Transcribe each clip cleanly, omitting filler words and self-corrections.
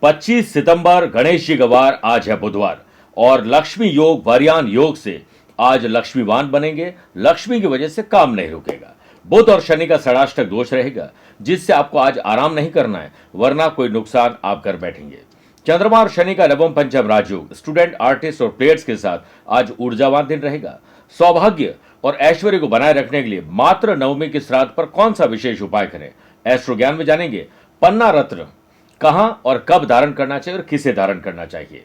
25 सितंबर गणेश जी का वार, आज है बुधवार और लक्ष्मी योग वरयान योग से आज लक्ष्मीवान बनेंगे। लक्ष्मी की वजह से काम नहीं रुकेगा। बुध और शनि का षडाष्टक दोष रहेगा, जिससे आपको आज आराम नहीं करना है, वरना कोई नुकसान आप कर बैठेंगे। चंद्रमा और शनि का नवम पंचम राजयोग स्टूडेंट, आर्टिस्ट और प्लेयर्स के साथ आज ऊर्जावान दिन रहेगा। सौभाग्य और ऐश्वर्य को बनाए रखने के लिए मात्र नवमी के श्राद्ध पर कौन सा विशेष उपाय करें, एस्ट्रो ज्ञान में जानेंगे। पन्ना रत्न कहां और कब धारण करना चाहिए और किसे धारण करना चाहिए।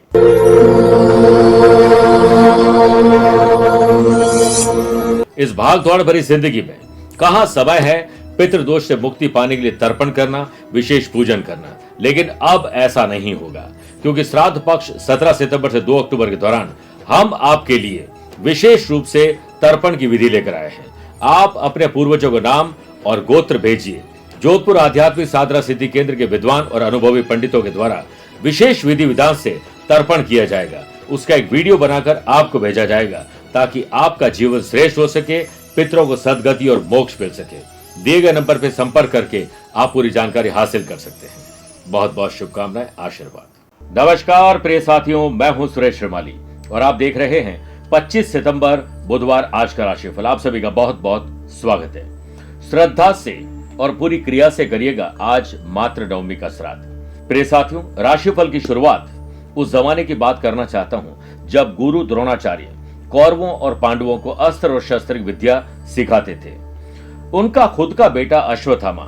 इस भागदौड़ भरी जिंदगी में कहां समय है पितृदोष से मुक्ति पाने के लिए तर्पण करना, विशेष पूजन करना। लेकिन अब ऐसा नहीं होगा, क्योंकि श्राद्ध पक्ष 17 सितंबर से 2 अक्टूबर के दौरान हम आपके लिए विशेष रूप से तर्पण की विधि लेकर आए हैं। आप अपने पूर्वजों का नाम और गोत्र भेजिए। जोधपुर आध्यात्मिक साधना सिद्धि केंद्र के विद्वान और अनुभवी पंडितों के द्वारा विशेष विधि विधान से तर्पण किया जाएगा। उसका एक वीडियो बनाकर आपको भेजा जाएगा, ताकि आपका जीवन श्रेष्ठ हो सके, पितरों को सदगति और मोक्ष मिल सके। दिए गए नंबर पर संपर्क करके आप पूरी जानकारी हासिल कर सकते हैं। बहुत बहुत शुभकामनाएं, आशीर्वाद। नमस्कार प्रिय साथियों, मैं हूं सुरेश श्रीमाली और आप देख रहे हैं 25 सितंबर बुधवार आज का राशिफल। आप सभी का बहुत बहुत स्वागत है। श्रद्धा से और पूरी क्रिया से करिएगा आज मात्र नवमी का श्राद्ध। प्रिय साथियों, राशिफल की शुरुआत उस जमाने की बात करना चाहता हूं जब गुरु द्रोणाचार्य कौरवों और पांडवों को अस्त्र और शस्त्र की विद्या सिखाते थे। उनका खुद का बेटा अश्वत्थामा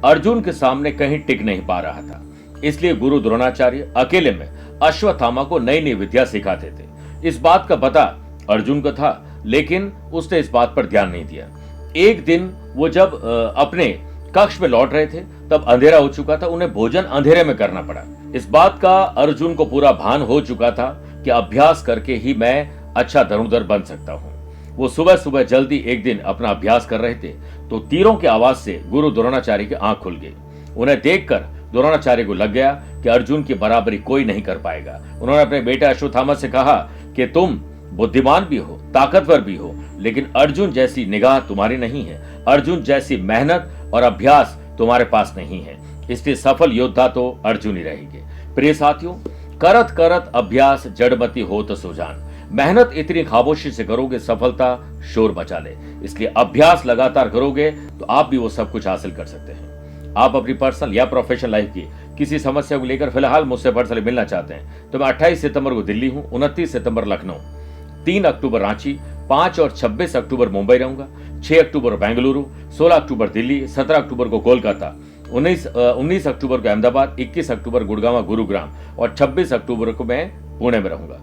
अर्जुन के सामने कहीं टिक नहीं पा रहा था, इसलिए गुरु द्रोणाचार्य अकेले में अश्वत्थामा को नई नई विद्या सिखाते थे। इस बात का पता अर्जुन को था, लेकिन उसने इस बात पर ध्यान नहीं दिया। एक दिन वो जब अपने कक्ष में लौट रहे थे, तब अंधेरा हो चुका था। उन्हें भोजन अंधेरे में करना पड़ा। इस बात का अर्जुन को पूरा भान हो चुका था कि अभ्यास करके ही मैं अच्छा धनुर्धर बन सकता हूँ। वो सुबह सुबह जल्दी एक दिन अपना अभ्यास कर रहे थे, तो तीरों की आवाज से गुरु द्रोणाचार्य की आंख खुल गई। उन्हें देखकर द्रोणाचार्य को लग गया कि अर्जुन की बराबरी कोई नहीं कर पाएगा। उन्होंने अपने बेटे अश्वत्थामा से कहा कि तुम बुद्धिमान भी हो, ताकतवर भी हो, लेकिन अर्जुन जैसी निगाह तुम्हारी नहीं है, अर्जुन जैसी मेहनत और अभ्यास तुम्हारे पास नहीं है, इसलिए सफल योद्धा तो अर्जुन ही रहेंगे। प्रिय साथियों, करत करत अभ्यास जड़मती हो तो सुजान। मेहनत इतनी खामोशी से करोगे, सफलता शोर मचा ले। इसलिए अभ्यास लगातार करोगे तो आप भी वो सब कुछ हासिल कर सकते हैं। आप अपनी पर्सनल या प्रोफेशनल लाइफ की किसी समस्या को लेकर फिलहाल मुझसे पर्सनली मिलना चाहते हैं तो मैं 28 सितंबर को दिल्ली हूं, 29 सितंबर लखनऊ, 3 अक्टूबर रांची, 5 और 26 अक्टूबर मुंबई रहूंगा, 6 अक्टूबर बेंगलुरु, 16 अक्टूबर दिल्ली, 17 अक्टूबर को कोलकाता, 19 अक्टूबर को अहमदाबाद, 21 अक्टूबर गुड़गांव गुरुग्राम और 26 अक्टूबर को मैं पुणे में रहूंगा।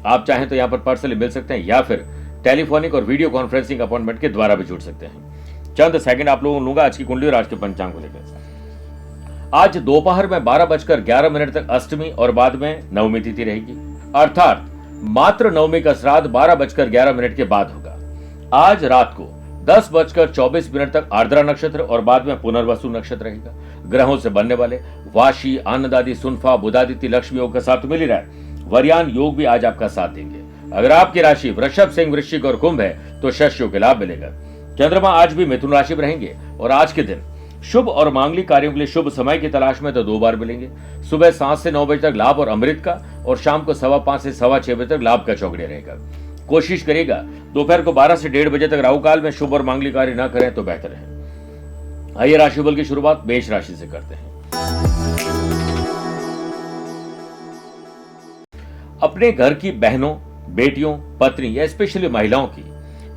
आप चाहें तो यहाँ पर पर्सनली मिल सकते हैं या फिर टेलीफोनिक और वीडियो कॉन्फ्रेंसिंग अपॉइंटमेंट के द्वारा भी जुड़ सकते हैं। चंद सेकंड आप लोगों को लूंगा आज की कुंडली और आज के पंचांग को लेकर। आज दोपहर में 12:11 तक अष्टमी और बाद में नवमी तिथि रहेगी, अर्थात मात्र नवमी का श्राद्ध 12:11 के बाद होगा। आज रात को 10:24 तक आर्द्रा नक्षत्र और बाद में पुनर्वसु नक्षत्र रहेगा। ग्रहों से बनने वाले वाशी, आनंदादि, सुनफा, बुधादित्य, लक्ष्मी योग का साथ मिल रहा है। वरयान योग भी आज आपका साथ देंगे। अगर आपकी राशि वृषभ, सिंह, वृश्चिक और कुंभ है तो शश योग के लाभ मिलेगा। चंद्रमा आज भी मिथुन राशि में रहेंगे और आज के दिन शुभ और मांगलिक कार्यों के लिए शुभ समय की तलाश में तो 2 बार मिलेंगे। सुबह 7 से 9 बजे तक लाभ और अमृत का, और शाम को 5:15 से 6:15 बजे तक लाभ का चौकड़े रहेगा। कोशिश करिएगा दोपहर को 12 से 1:30 बजे तक राहु काल में शुभ और मांगलिक कार्य न करें तो बेहतर है। आइए राशिफल की शुरुआत मेष राशि से करते हैं। अपने घर की बहनों, बेटियों, पत्नी या स्पेशली महिलाओं की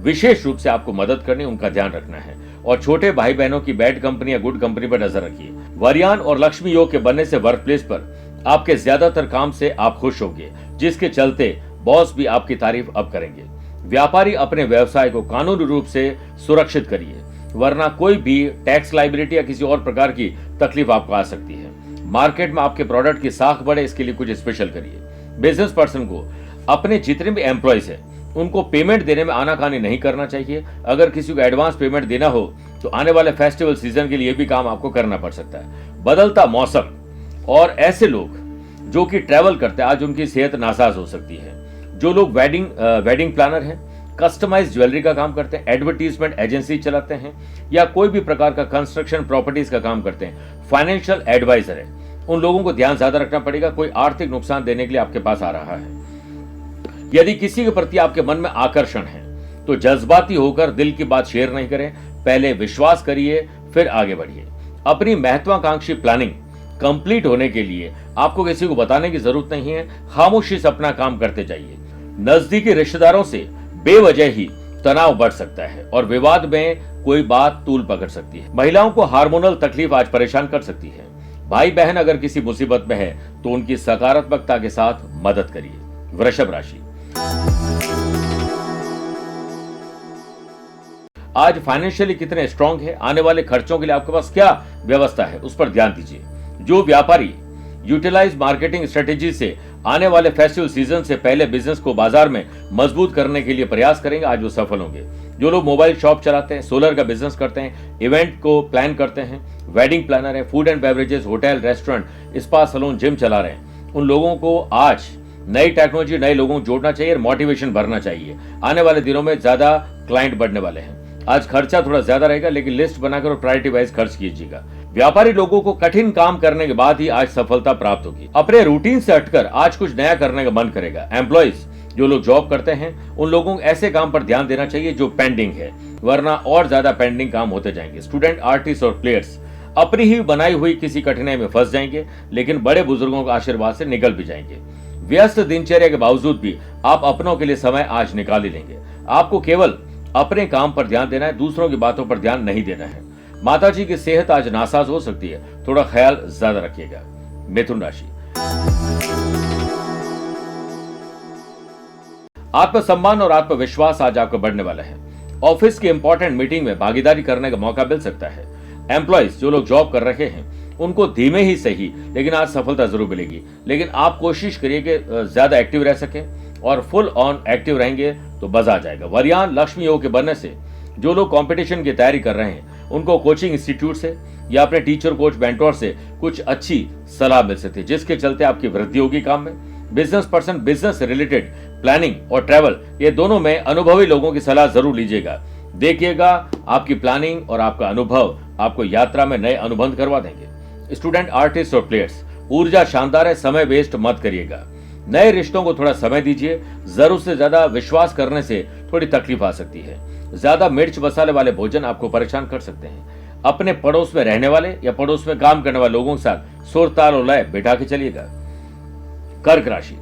विशेष रूप से आपको मदद करनी, उनका ध्यान रखना है और छोटे भाई बहनों की बैड कंपनी या गुड कंपनी पर नजर रखिए। वरयान और लक्ष्मी योग के बनने से वर्क प्लेस पर आपके ज्यादातर काम से आप खुश होंगे, जिसके चलते बॉस भी आपकी तारीफ अब करेंगे। व्यापारी अपने व्यवसाय को कानूनी रूप से सुरक्षित करिए, वरना कोई भी टैक्स लायबिलिटी या किसी और प्रकार की तकलीफ आपको आ सकती है। मार्केट में आपके प्रोडक्ट की साख बढ़े, इसके लिए कुछ स्पेशल करिए। बिजनेस पर्सन को अपने जितने भी एम्प्लॉयज हैं उनको पेमेंट देने में आनाकानी नहीं करना चाहिए। अगर किसी को एडवांस पेमेंट देना हो तो आने वाले फेस्टिवल सीजन के लिए भी काम आपको करना पड़ सकता है। बदलता मौसम और ऐसे लोग जो कि ट्रैवल करते हैं, आज उनकी सेहत नासाज हो सकती है। जो लोग वेडिंग प्लानर हैं, कस्टमाइज ज्वेलरी का काम करते हैं, एडवर्टीजमेंट एजेंसी चलाते हैं या कोई भी प्रकार का कंस्ट्रक्शन प्रॉपर्टीज का काम करते हैं, फाइनेंशियल एडवाइजर है, उन लोगों को ध्यान ज्यादा रखना पड़ेगा, कोई आर्थिक नुकसान देने के लिए आपके पास आ रहा है। यदि किसी के प्रति आपके मन में आकर्षण है तो जज्बाती होकर दिल की बात शेयर नहीं करें, पहले विश्वास करिए फिर आगे बढ़िए। अपनी महत्वाकांक्षी प्लानिंग कंप्लीट होने के लिए आपको किसी को बताने की जरूरत नहीं है, खामोशी से अपना काम करते जाइए। नजदीकी रिश्तेदारों से बेवजह ही तनाव बढ़ सकता है और विवाद में कोई बात तूल पकड़ सकती है। महिलाओं को हार्मोनल तकलीफ आज परेशान कर सकती है। भाई बहन अगर किसी मुसीबत में है तो उनकी सकारात्मकता के साथ मदद करिए। वृषभ राशि, आज फाइनेंशियली कितने स्ट्रांग है, आने वाले खर्चों के लिए आपके पास क्या व्यवस्था है, उस पर ध्यान दीजिए। जो व्यापारी यूटिलाइज मार्केटिंग स्ट्रेटेजी से आने वाले फेस्टिवल सीजन से पहले बिजनेस को बाजार में मजबूत करने के लिए प्रयास करेंगे, आज वो सफल होंगे। जो लोग मोबाइल शॉप चलाते हैं, सोलर का बिजनेस करते हैं, इवेंट को प्लान करते हैं, वेडिंग प्लानर है, food and beverages, hotel, restaurant, spa, salon, gym चला रहे हैं, उन लोगों को आज नई टेक्नोलॉजी, नए लोगों को जोड़ना चाहिए और मोटिवेशन भरना चाहिए। आने वाले दिनों में ज्यादा क्लाइंट बढ़ने वाले हैं। आज खर्चा थोड़ा ज्यादा रहेगा, लेकिन लिस्ट बनाकर और प्रायोरिटी वाइज खर्च कीजिएगा। व्यापारी लोगों को कठिन काम करने के बाद ही आज सफलता प्राप्त होगी। अपने रूटीन से हटकर आज कुछ नया करने का मन करेगा। एम्प्लॉइज, जो लोग जॉब करते हैं, उन लोगों को ऐसे काम पर ध्यान देना चाहिए जो पेंडिंग है, वरना और ज्यादा पेंडिंग काम होते जाएंगे। स्टूडेंट, आर्टिस्ट और प्लेयर्स अपनी ही बनाई हुई किसी कठिनाई में फंस जाएंगे, लेकिन बड़े बुजुर्गों के आशीर्वाद से निकल भी जाएंगे। व्यस्त दिनचर्या के बावजूद भी आप अपनों के लिए समय आज निकाल ही लेंगे। आपको केवल अपने काम पर ध्यान देना है, दूसरों की बातों पर ध्यान नहीं देना है। माताजी की सेहत आज नासाज हो सकती है, थोड़ा ख्याल ज्यादा रखिएगा। मिथुन राशि, आत्मसम्मान और आत्मविश्वास आज आपका बढ़ने वाला है। ऑफिस की इंपॉर्टेंट मीटिंग में भागीदारी करने का मौका मिल सकता है। एम्प्लॉइज, जो लोग जॉब कर रहे हैं, उनको धीमे ही सही लेकिन आज सफलता जरूर मिलेगी। लेकिन आप कोशिश करिए कि ज्यादा एक्टिव रह सके और फुल ऑन एक्टिव रहेंगे तो मजा आ जाएगा। वरयान लक्ष्मी योग के बनने से जो लोग कंपटीशन की तैयारी कर रहे हैं, उनको कोचिंग इंस्टीट्यूट से या अपने टीचर, कोच, मेंटोर से कुछ अच्छी सलाह मिल सकती है, जिसके चलते आपकी वृद्धि होगी काम में। बिजनेस पर्सन, बिजनेस से रिलेटेड प्लानिंग और ट्रैवल, ये दोनों में अनुभवी लोगों की सलाह जरूर लीजिएगा। देखिएगा आपकी प्लानिंग और आपका अनुभव आपको यात्रा में नए अनुबंध करवा देंगे। स्टूडेंट, आर्टिस्ट और प्लेयर्स, ऊर्जा शानदार है, समय वेस्ट मत करिएगा। नए रिश्तों को थोड़ा समय दीजिए। जरूरत से ज्यादा विश्वास करने से थोड़ी तकलीफ आ सकती है। ज्यादा मिर्च मसाले वाले भोजन आपको परेशान कर सकते हैं। अपने पड़ोस में रहने वाले या पड़ोस में काम करने वाले लोगों के साथ सुर, ताल और लय बिठा के चलिएगा। कर्क राशि,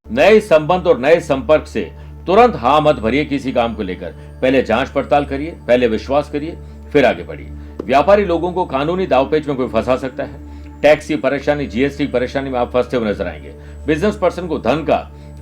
नए संबंध और नए संपर्क से तुरंत हाँ मत भरिए किसी काम को लेकर। पहले जांच पड़ताल करिए, पहले विश्वास करिए, फिर आगे बढ़िए। व्यापारी लोगों को कानूनी दावपेच में कोई फंसा सकता है। टैक्स की परेशानी, जीएसटी की परेशानी में आप फंसते हुए नजर आएंगे। बिजनेस पर्सन को धन का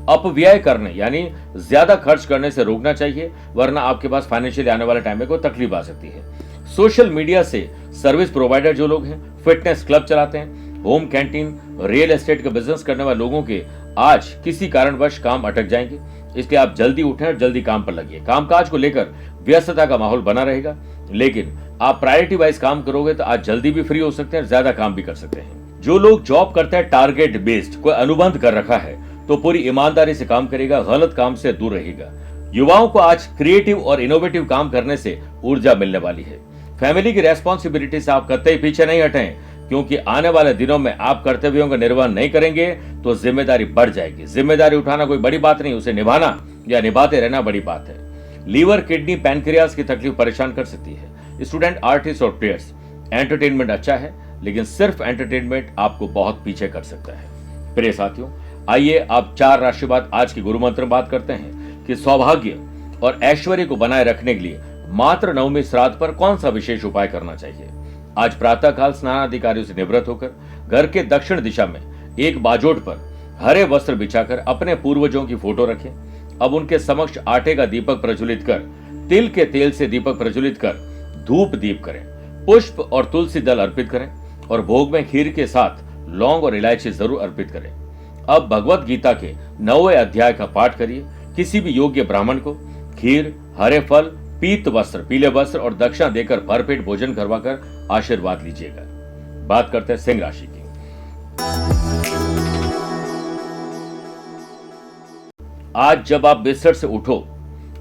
अपव्यय करने यानी ज्यादा खर्च करने से रोकना चाहिए, वरना आपके पास फाइनेंशियली आने वाले टाइम में कोई तकलीफ आ सकती है। सोशल मीडिया से सर्विस प्रोवाइडर जो लोग हैं, फिटनेस क्लब चलाते हैं, होम कैंटीन, रियल एस्टेट का बिजनेस करने वाले लोगों के आज किसी कारणवश काम अटक जाएंगे, इसलिए आप जल्दी उठें और जल्दी काम पर लगिए। कामकाज को लेकर व्यस्तता का माहौल बना रहेगा, लेकिन आप प्रायोरिटी वाइज काम करोगे तो आज जल्दी भी फ्री हो सकते हैं, ज्यादा काम भी कर सकते हैं। जो लोग जॉब करते हैं टारगेट बेस्ड, कोई अनुबंध कर रखा है तो पूरी ईमानदारी से काम करेगा, गलत काम से दूर रहेगा। युवाओं को आज क्रिएटिव और इनोवेटिव काम करने से ऊर्जा मिलने वाली है। फैमिली की रेस्पॉन्सिबिलिटी से आप कतई पीछे नहीं हटें, क्योंकि आने वाले दिनों में आप कर्तव्यों का निर्वहन नहीं करेंगे तो जिम्मेदारी बढ़ जाएगी। जिम्मेदारी उठाना कोई बड़ी बात नहीं, उसे निभाना या निभाते रहना बड़ी बात है। लीवर, किडनी, पैनक्रियाज की तकलीफ परेशान कर सकती है। स्टूडेंट, आर्टिस्ट और प्लेयर्स, एंटरटेनमेंट अच्छा है, लेकिन सिर्फ एंटरटेनमेंट आपको बहुत पीछे कर सकता है। प्रिय साथियों, आइए आप 4 राशि बाद आज की गुरु मंत्र बात करते हैं कि सौभाग्य और ऐश्वर्य को बनाए रखने के लिए मात्र नवमी श्राद्ध पर कौन सा विशेष उपाय करना चाहिए। आज प्रातः काल स्नानाधिकारियों से निवृत्त होकर घर के दक्षिण दिशा में एक बाजोट पर हरे वस्त्र बिछाकर अपने पूर्वजों की फोटो रखें। अब उनके समक्ष आटे का दीपक प्रज्वलित कर, तिल के तेल से दीपक प्रज्वलित कर धूप दीप करें, पुष्प और तुलसी दल अर्पित करें और भोग में खीर के साथ लौंग और इलायची जरूर अर्पित करें। अब भगवत गीता के 9वें अध्याय का पाठ करिए। किसी भी योग्य ब्राह्मण को खीर, हरे फल, पीत वस्त्र, पीले वस्त्र और दक्षिणा देकर भरपेट भोजन करवाकर आशीर्वाद लीजिएगा। बात करते हैं सिंह राशि की। आज जब आप बिस्तर से उठो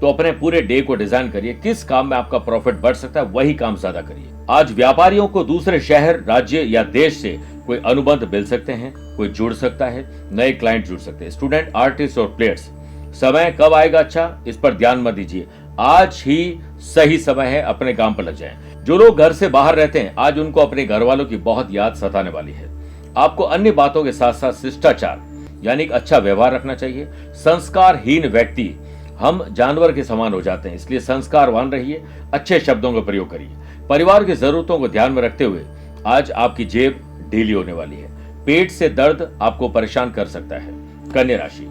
तो अपने पूरे डे को डिजाइन करिए, किस काम में आपका प्रॉफिट बढ़ सकता है वही काम ज्यादा करिए। आज व्यापारियों को दूसरे शहर, राज्य या देश से कोई अनुबंध मिल सकते हैं, कोई जुड़ सकता है, नए क्लाइंट जुड़ सकते हैं। स्टूडेंट, आर्टिस्ट और प्लेयर्स, समय कब आएगा अच्छा, इस पर ध्यान मत दीजिए, आज ही सही समय है, अपने काम पर लग जाएं। जो लोग घर से बाहर रहते हैं, आज उनको अपने घर वालों की बहुत याद सताने वाली है। आपको अन्य बातों के साथ साथ शिष्टाचार यानी एक अच्छा व्यवहार रखना चाहिए। संस्कारहीन व्यक्ति हम जानवर के समान हो जाते हैं, इसलिए संस्कारवान रहिए, अच्छे शब्दों का प्रयोग करिए। परिवार की जरूरतों को ध्यान में रखते हुए आज आपकी जेब ढीली होने वाली है। पेट से दर्द आपको परेशान कर सकता है। कन्या राशि,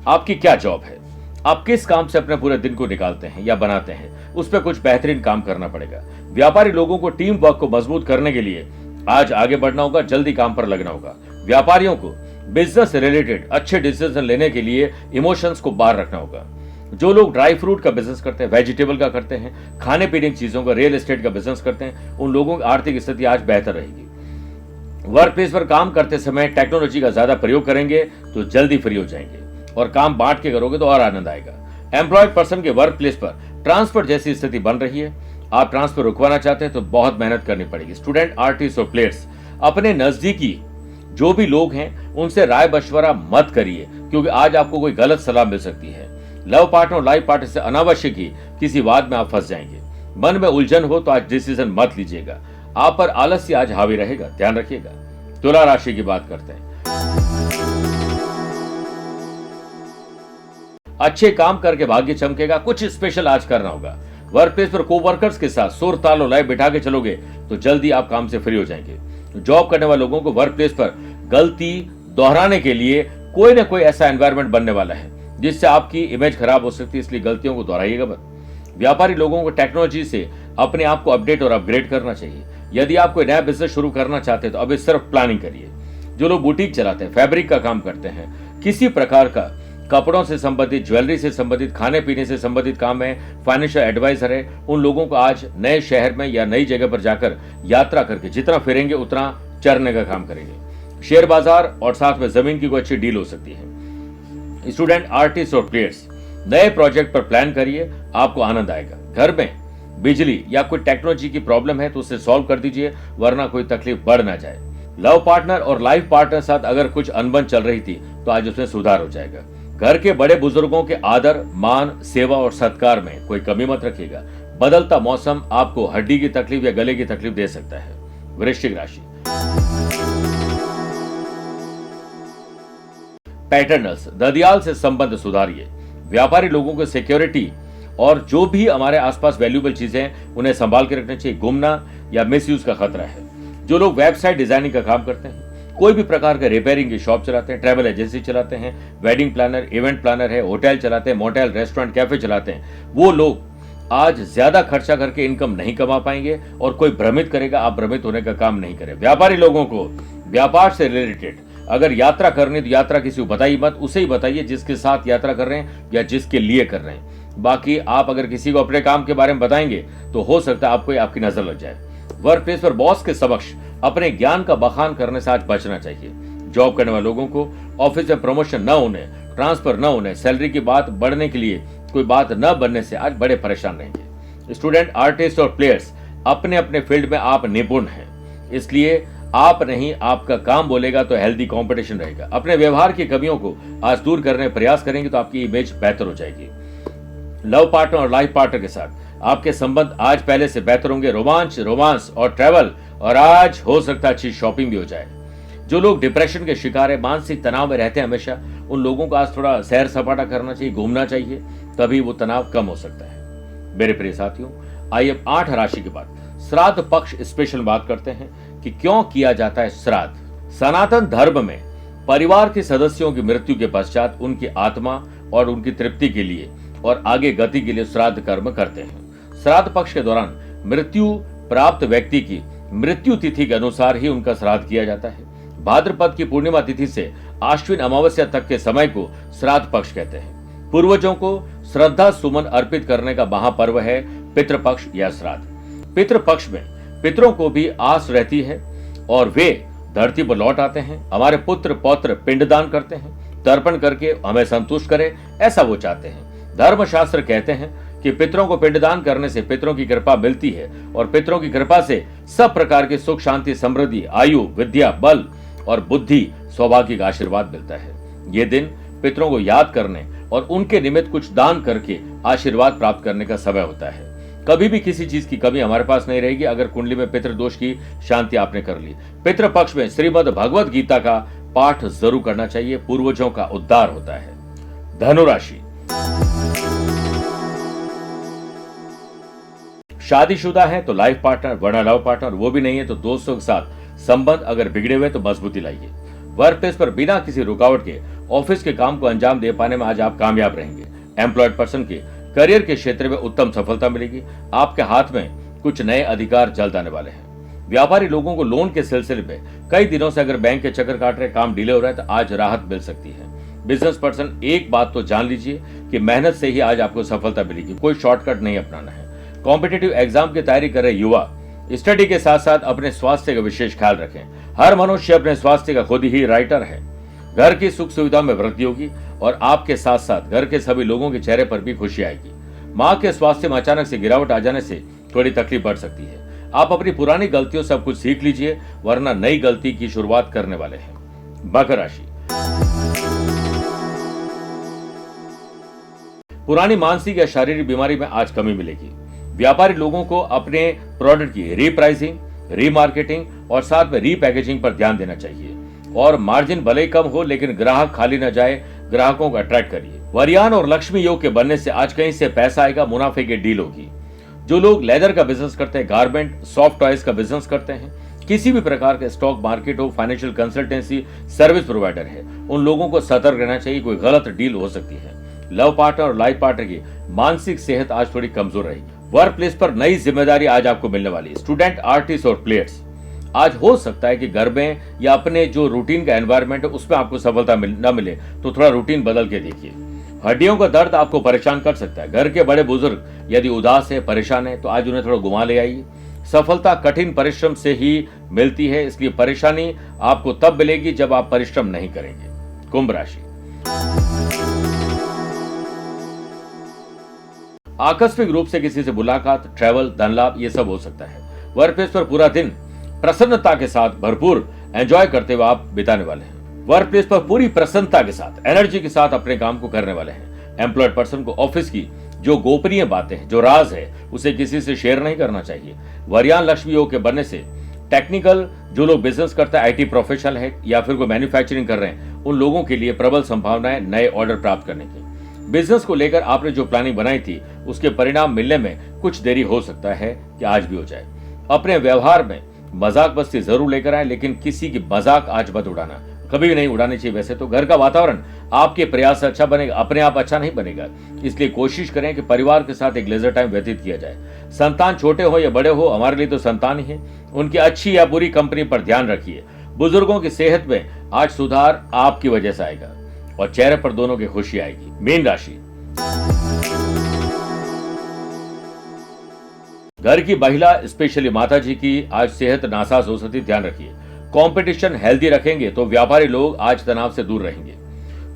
आपकी क्या जॉब है, आप किस काम से अपने पूरे दिन को निकालते हैं या बनाते हैं, उस पर कुछ बेहतरीन काम करना पड़ेगा। व्यापारी लोगों को टीम वर्क को मजबूत करने के लिए आज आगे बढ़ना होगा, जल्दी काम पर लगना होगा। व्यापारियों को बिजनेस से रिलेटेड अच्छे डिसीजन लेने के लिए इमोशंस को बाहर रखना होगा। जो लोग ड्राई फ्रूट का बिजनेस करते हैं, वेजिटेबल का करते हैं, खाने पीने की चीजों का, रियल एस्टेट का बिजनेस करते हैं, उन लोगों की आर्थिक स्थिति आज बेहतर रहेगी। वर्क प्लेस पर काम करते समय टेक्नोलॉजी का ज्यादा प्रयोग करेंगे तो जल्दी फ्री हो जाएंगे, और काम बांट के करोगे तो और आनंद आएगा। एम्प्लॉयड पर्सन के वर्क प्लेस पर ट्रांसफर जैसी स्थिति बन रही है, आप ट्रांसफर रुकवाना चाहते हैं तो बहुत मेहनत करनी पड़ेगी। स्टूडेंट, आर्टिस्ट और प्लेयर्स, अपने नजदीकी जो भी लोग हैं उनसे राय मशवरा मत करिए, क्योंकि आज आपको कोई गलत सलाह मिल सकती है। लव पार्टनर और लाइफ पार्टनर से अनावश्यक ही किसी वाद में आप फंस जाएंगे। मन में उलझन हो तो आज डिसीजन मत लीजिएगा, आप पर आलस्य आज हावी रहेगा, ध्यान रखिएगा। तुला राशि की बात करते हैं। अच्छे काम करके भाग्य चमकेगा, कुछ स्पेशल आज करना होगा। वर्क प्लेस पर कोवर्कर्स के साथ सुर ताल और लय बिठा के चलोगे तो जल्दी आप काम से फ्री हो जाएंगे। जॉब करने वाले लोगों को वर्क प्लेस पर गलती दोहराने के लिए कोई ना कोई ऐसा एनवायरनमेंट बनने वाला है जिससे आपकी इमेज खराब हो सकती है, इसलिए गलतियों को दोहराइएगा मत। व्यापारी लोगों को टेक्नोलॉजी से अपने आप को अपडेट और अपग्रेड करना चाहिए। यदि आप कोई नया बिजनेस शुरू करना चाहते हैं तो अभी सिर्फ प्लानिंग करिए। जो लोग बुटीक चलाते हैं, फैब्रिक का काम करते हैं, किसी प्रकार का कपड़ों से संबंधित, ज्वेलरी से संबंधित, खाने पीने से संबंधित काम में फाइनेंशियल एडवाइजर है, उन लोगों को आज नए शहर में या नई जगह पर जाकर यात्रा करके जितना फिरेंगे उतना चरने का काम करेंगे। शेयर बाजार और साथ में जमीन की कोई अच्छी डील हो सकती है। स्टूडेंट, आर्टिस्ट और प्लेयर्स, नए प्रोजेक्ट पर प्लान करिए, आपको आनंद आएगा। घर में बिजली या कोई टेक्नोलॉजी की प्रॉब्लम है तो उसे सॉल्व कर दीजिए, वरना कोई तकलीफ बढ़ ना जाए। लव पार्टनर और लाइफ पार्टनर साथ अगर कुछ अनबन चल रही थी तो आज उसमें सुधार हो जाएगा। घर के बड़े बुजुर्गों के आदर, मान, सेवा और सत्कार में कोई कमी मत रखिएगा। बदलता मौसम आपको हड्डी की तकलीफ या गले की तकलीफ दे सकता है। वृश्चिक राशि, पैटर्नर्स, ददियाल से संबंध सुधारिए। व्यापारी लोगों को सिक्योरिटी और जो भी हमारे आसपास वैल्यूएबल चीजें हैं उन्हें संभाल के रखना चाहिए, गुमना या मिसयूज का खतरा है। जो लोग वेबसाइट डिजाइनिंग का काम करते हैं, कोई भी प्रकार का रिपेयरिंग की शॉप चलाते हैं, ट्रैवल एजेंसी चलाते हैं, वेडिंग प्लानर, इवेंट प्लानर है, होटल चलाते हैं, मोटेल, रेस्टोरेंट, कैफे चलाते हैं, वो लोग आज ज्यादा खर्चा करके इनकम नहीं कमा पाएंगे और कोई भ्रमित करेगा, आप भ्रमित होने का काम नहीं करें। व्यापारी लोगों को व्यापार से रिलेटेड अगर यात्रा करनी तो यात्रा किसी को बताइए मत, उसे ही बताइए जिसके साथ यात्रा कर रहे हैं या जिसके लिए कर रहे हैं। बाकी आप अगर किसी को अपने काम के बारे में बताएंगे तो हो सकता है आपको आपकी नजर लग जाए। वर्क प्लेस पर बॉस के समक्ष अपने ज्ञान का बखान करने से आज बचना चाहिए। जॉब करने वाले लोगों को ऑफिस में प्रमोशन न होने, ट्रांसफर न होने, सैलरी की बात बढ़ने के लिए कोई बात न बनने से आज बड़े परेशान रहेंगे। स्टूडेंट, आर्टिस्ट और प्लेयर्स, अपने अपने फील्ड में आप निपुण हैं, इसलिए आप नहीं आपका काम बोलेगा तो हेल्दी कंपटीशन रहेगा। अपने व्यवहार की कमियों को आज दूर करने का प्रयास करेंगे तो आपकी इमेज बेहतर हो जाएगी। लव पार्टनर और लाइफ पार्टनर के साथ आपके संबंध आज पहले से बेहतर होंगे। रोमांस और ट्रैवल, और आज हो सकता है अच्छी शॉपिंग भी हो जाए। जो लोग डिप्रेशन के शिकार है, मानसिक तनाव में रहते हैं हमेशा, उन लोगों को आज थोड़ा सैर सपाटा करना चाहिए, घूमना चाहिए, तभी वो तनाव कम हो सकता है। मेरे प्रिय साथियों, आइए अब 8 राशि के बाद श्राद्ध पक्ष स्पेशल बात करते हैं कि क्यों किया जाता है श्राद्ध। सनातन धर्म में परिवार के सदस्यों की मृत्यु के पश्चात उनकी आत्मा और उनकी तृप्ति के लिए और आगे गति के लिए श्राद्ध कर्म करते हैं। श्राद्ध पक्ष के दौरान मृत्यु प्राप्त व्यक्ति की मृत्यु तिथि के अनुसार ही उनका श्राद्ध किया जाता है। भाद्रपद की पूर्णिमा तिथि से आश्विन अमावस्या तक के समय को श्राद्ध पक्ष कहते हैं। पूर्वजों को श्रद्धा सुमन अर्पित करने का महापर्व है पितृपक्ष या श्राद्ध। पितृपक्ष में पितरों को भी आस रहती है और वे धरती पर लौट आते हैं, हमारे पुत्र पौत्र पिंडदान करते हैं। तर्पण करके हमें संतुष्ट करे, ऐसा वो चाहते हैं। धर्मशास्त्र कहते हैं कि पितरों को पिंडदान करने से पितरों की कृपा मिलती है और पितरों की कृपा से सब प्रकार के सुख, शांति, समृद्धि, आयु, विद्या, बल और बुद्धि, सौभाग्य का आशीर्वाद मिलता है। ये दिन पितरों को याद करने और उनके निमित्त कुछ दान करके आशीर्वाद प्राप्त करने का समय होता है। कभी भी किसी चीज की कमी हमारे पास नहीं रहेगी अगर कुंडली में पितृ दोष की शांति आपने कर ली। पितृ पक्ष में श्रीमद् भगवत गीता का पाठ जरूर करना चाहिए, पूर्वजों का उद्धार होता है। धनुराशि, शादीशुदा है तो लाइफ पार्टनर वरना लव पार्टनर, वो भी नहीं है तो दोस्तों के साथ संबंध अगर बिगड़े हुए तो मजबूती लाइए। वर्क प्लेस पर बिना किसी रुकावट के ऑफिस के काम को अंजाम दे पाने में आज आप कामयाब रहेंगे। एम्प्लॉयड पर्सन के करियर के क्षेत्र में उत्तम सफलता मिलेगी। आपके हाथ में कुछ नए अधिकार जल्द आने वाले हैं। व्यापारी लोगों को लोन के सिलसिले में कई दिनों से अगर बैंक के चक्कर काट रहे, काम डिले हो रहा है तो आज राहत मिल सकती है। बिजनेस पर्सन, एक बात तो जान लीजिए कि मेहनत से ही आज आपको सफलता मिलेगी, कोई शॉर्टकट नहीं अपनाना है। कॉम्पिटिटिव एग्जाम की तैयारी कर रहे युवा स्टडी के साथ साथ अपने स्वास्थ्य का विशेष ख्याल रखें। हर मनुष्य अपने स्वास्थ्य का खुद ही राइटर है। घर की सुख सुविधा में वृद्धि होगी और आपके साथ साथ घर के सभी लोगों के चेहरे पर भी खुशी आएगी। मां के स्वास्थ्य में अचानक से गिरावट आ जाने से थोड़ी तकलीफ बढ़ सकती है। आप अपनी पुरानी गलतियों से सब कुछ सीख लीजिए वरना नई गलती की शुरुआत करने वाले हैं। मकर राशि, पुरानी मानसिक या शारीरिक बीमारी में आज कमी मिलेगी। व्यापारी लोगों को अपने प्रोडक्ट की रीप्राइसिंग, रीमार्केटिंग और साथ में रीपैकेजिंग पर ध्यान देना चाहिए और मार्जिन भले ही कम हो लेकिन ग्राहक खाली न जाए, ग्राहकों को अट्रैक्ट करिए। वरियान और लक्ष्मी योग के बनने से आज कहीं से पैसा आएगा, मुनाफे की डील होगी। जो लोग लेदर का बिजनेस करते हैं, गारमेंट, सॉफ्ट टॉयज का बिजनेस करते हैं, किसी भी प्रकार के स्टॉक मार्केट हो, फाइनेंशियल कंसल्टेंसी सर्विस प्रोवाइडर है, उन लोगों को सतर्क रहना चाहिए, कोई गलत डील हो सकती है। लव पार्टनर और लाइफ पार्टनर की मानसिक सेहत आज थोड़ी कमजोर रहेगी। वर्क प्लेस पर नई जिम्मेदारी आज आपको मिलने वाली है। स्टूडेंट, आर्टिस्ट और प्लेयर्स, आज हो सकता है कि घर में या अपने जो रूटीन का एनवायरनमेंट है उसमें आपको सफलता न मिले तो थोड़ा रूटीन बदल के देखिए। हड्डियों का दर्द आपको परेशान कर सकता है। घर के बड़े बुजुर्ग यदि उदास है, परेशान है तो आज उन्हें थोड़ा घुमा ले आइए। सफलता कठिन परिश्रम से ही मिलती है, इसलिए परेशानी आपको तब मिलेगी जब आप परिश्रम नहीं करेंगे। कुंभ राशि, आकस्मिक रूप से किसी से मुलाकात, ट्रैवल, धन लाभ ये सब हो सकता है। वर्क प्लेस पर पूरा दिन प्रसन्नता के साथ भरपूर एंजॉय करते हुए आप बिताने वाले हैं। वर्क प्लेस पर पूरी प्रसन्नता के साथ, एनर्जी के साथ अपने काम को करने वाले हैं। एम्प्लॉयड पर्सन को ऑफिस की जो गोपनीय बातें हैं, जो राज है, उसे किसी से शेयर नहीं करना चाहिए। वरियान लक्ष्मी योग के बनने से टेक्निकल जो लोग बिजनेस करते हैं, आईटी प्रोफेशनल है या फिर कोई मैन्युफैक्चरिंग कर रहे हैं, उन लोगों के लिए प्रबल संभावनाएं नए ऑर्डर प्राप्त करने की। बिजनेस को लेकर आपने जो प्लानिंग बनाई थी उसके परिणाम मिलने में कुछ देरी हो सकता है कि आज भी हो जाए। अपने व्यवहार में मजाक मस्ती जरूर लेकर आए लेकिन किसी की मजाक आज मत उड़ाना, कभी भी नहीं उड़ानी चाहिए। वैसे तो घर का वातावरण आपके प्रयास से अच्छा बनेगा, अपने आप अच्छा नहीं बनेगा, इसलिए कोशिश करें कि परिवार के साथ एक लेजर टाइम व्यतीत किया जाए। संतान छोटे हो या बड़े हो, हमारे लिए तो संतान ही है। उनकी अच्छी या बुरी कंपनी पर ध्यान रखिए। बुजुर्गों की सेहत में आज सुधार आपकी वजह से आएगा और चेहरे पर दोनों की खुशी आएगी। मीन राशि, घर की महिला स्पेशली माता जी की आज सेहत नासाज हो सकती, ध्यान रखिए। कंपटीशन हेल्दी रखेंगे तो व्यापारी लोग आज तनाव से दूर रहेंगे।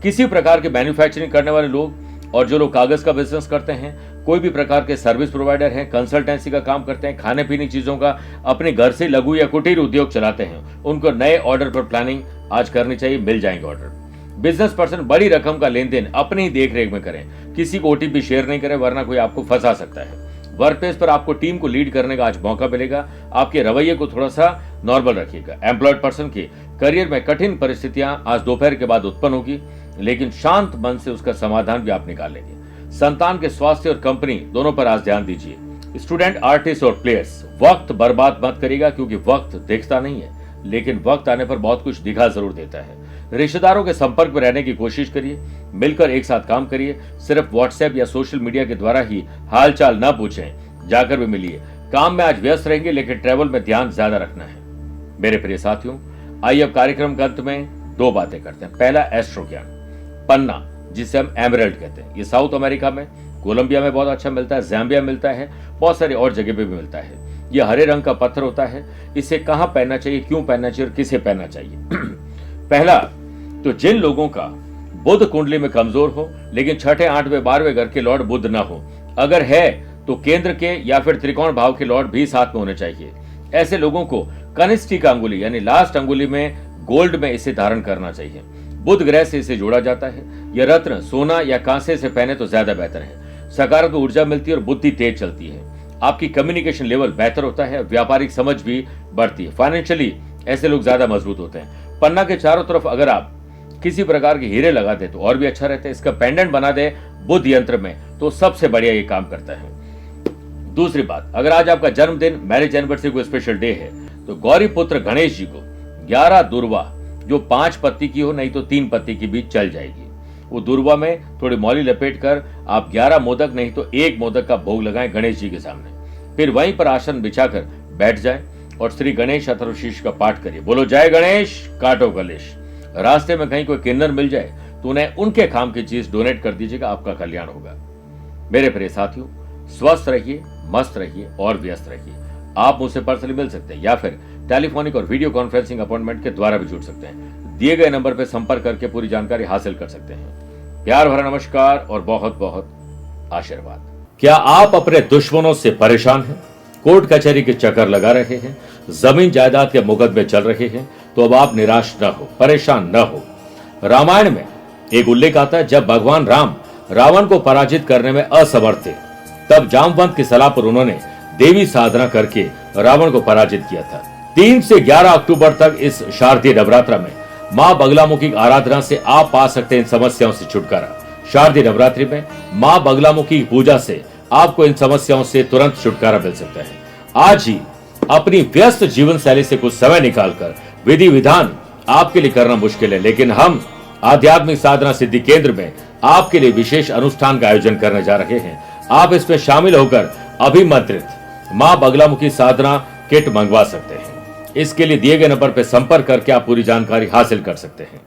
किसी प्रकार के मैन्युफैक्चरिंग करने वाले लोग और जो लोग कागज का बिजनेस करते हैं, कोई भी प्रकार के सर्विस प्रोवाइडर हैं, कंसल्टेंसी का काम करते हैं, खाने पीने की चीजों का अपने घर से लघु या कुटीर उद्योग चलाते हैं, उनको नए ऑर्डर पर प्लानिंग आज करनी चाहिए, मिल जाएंगे ऑर्डर। बिजनेस पर्सन बड़ी रकम का लेन देन अपनी देख रेख में करें, किसी को ओटीपी शेयर नहीं करें वरना कोई आपको फंसा सकता है। वर्क प्लेस पर आपको टीम को लीड करने का आज मौका मिलेगा, आपके रवैये को थोड़ा सा नॉर्मल रखिएगा। एम्प्लॉयड पर्सन के करियर में कठिन परिस्थितियां आज दोपहर के बाद उत्पन्न होगी लेकिन शांत मन से उसका समाधान भी आप निकाल लेंगे। संतान के स्वास्थ्य और कंपनी दोनों पर आज ध्यान दीजिए। स्टूडेंट, आर्टिस्ट और प्लेयर्स, वक्त बर्बाद मत करिएगा क्योंकि वक्त देखता नहीं है लेकिन वक्त आने पर बहुत कुछ दिखा जरूर देता है। रिश्तेदारों के संपर्क में रहने की कोशिश करिए, मिलकर एक साथ काम करिए। सिर्फ व्हाट्सएप या सोशल मीडिया के द्वारा ही हालचाल न पूछें, जाकर भी मिलिए। काम में आज व्यस्त रहेंगे लेकिन ट्रैवल में ध्यान ज्यादा रखना है। मेरे प्रिय साथियों, आइए अब कार्यक्रम के अंत में दो बातें करते हैं। पहला, एस्ट्रो ज्ञान। पन्ना, जिसे हम एमरल्ड कहते हैं, ये साउथ अमेरिका में, कोलंबिया में बहुत अच्छा मिलता है, ज़ाम्बिया मिलता है, बहुत सारी और जगह पे भी मिलता है। ये हरे रंग का पत्थर होता है। इसे कहाँ पहनना चाहिए, क्यों पहनना चाहिए और किसे पहनना चाहिए? पहला तो जिन लोगों का बुध कुंडली में कमजोर हो लेकिन छठे, 8वें, 12वें घर के लॉर्ड बुध न हो, अगर है तो केंद्र के या फिर त्रिकोण भाव के लॉर्ड भी साथ में होने चाहिए। ऐसे लोगों को कनिष्ठिक अंगुली यानी लास्ट अंगुली में गोल्ड में इसे धारण करना चाहिए। बुध ग्रह से इसे जोड़ा जाता है। यह रत्न सोना या कांसे से पहने तो ज्यादा बेहतर है। सकारात्मक ऊर्जा मिलती है और बुद्धि तेज चलती है। आपकी कम्युनिकेशन लेवल बेहतर होता है, व्यापारिक समझ भी बढ़ती है। फाइनेंशियली ऐसे लोग ज्यादा मजबूत होते हैं। पन्ना के चारों तरफ अगर आप किसी प्रकार के हीरे लगा दे तो और भी अच्छा रहता है। इसका पेंडेंट बना दे बुध यंत्र में तो सबसे बढ़िया ये काम करता है। दूसरी बात, अगर आज आपका जन्मदिन, मैरिज एनिवर्सरी कोई स्पेशल डे है तो गौरी पुत्र गणेश जी को 11 दुर्वा जो 5 पत्ती की हो नहीं तो 3 पत्ती की भी चल जाएगी, वो दुर्वा में थोड़ी मौली लपेट कर आप 11 मोदक नहीं तो 1 मोदक का भोग लगाएं गणेश जी के सामने। फिर वहीं पर आसन बिछाकर बैठ जाएं और श्री गणेश अथर्वशीर्ष का पाठ करिए। बोलो जय गणेश काटो कलेश। रास्ते में कहीं कोई किन्नर मिल जाए तो उन्हें उनके काम की चीज डोनेट कर दीजिएगा, आपका कल्याण होगा। मेरे प्रिय साथियों, स्वस्थ रहिए, मस्त रहिए और व्यस्त रहिए। आप मुझसे पर्सनली मिल सकते हैं या फिर टेलीफोनिक और वीडियो कॉन्फ्रेंसिंग अपॉइंटमेंट के द्वारा भी जुड़ सकते हैं। दिए गए नंबर पर संपर्क करके पूरी जानकारी हासिल कर सकते हैं। प्यार भरा नमस्कार और बहुत बहुत आशीर्वाद। क्या आप अपने दुश्मनों से परेशान हैं? कोर्ट कचहरी के चक्कर लगा रहे हैं, जमीन जायदाद के मुकदमे चल रहे हैं? तो अब आप निराश न हो, परेशान न हो। रामायण में एक उल्लेख आता है, जब भगवान राम रावण को पराजित करने में असमर्थ थे तब जामवंत की सलाह पर उन्होंने देवी साधना करके रावण को पराजित किया था। 3 से 11 अक्टूबर तक इस शारदीय नवरात्र में मां बगलामुखी की आराधना से आप पा सकते हैं इन समस्याओं से छुटकारा। शारदीय नवरात्रि में मां बगलामुखी की पूजा से आपको इन समस्याओं से तुरंत छुटकारा मिल सकता है। आज ही अपनी व्यस्त जीवन शैली से कुछ समय निकालकर विधि विधान आपके लिए करना मुश्किल है, लेकिन हम आध्यात्मिक साधना सिद्धि केंद्र में आपके लिए विशेष अनुष्ठान का आयोजन करने जा रहे हैं। आप इसमें शामिल होकर अभिमंत्रित मां बगलामुखी साधना किट मंगवा सकते हैं। इसके लिए दिए गए नंबर पर संपर्क करके आप पूरी जानकारी हासिल कर सकते हैं।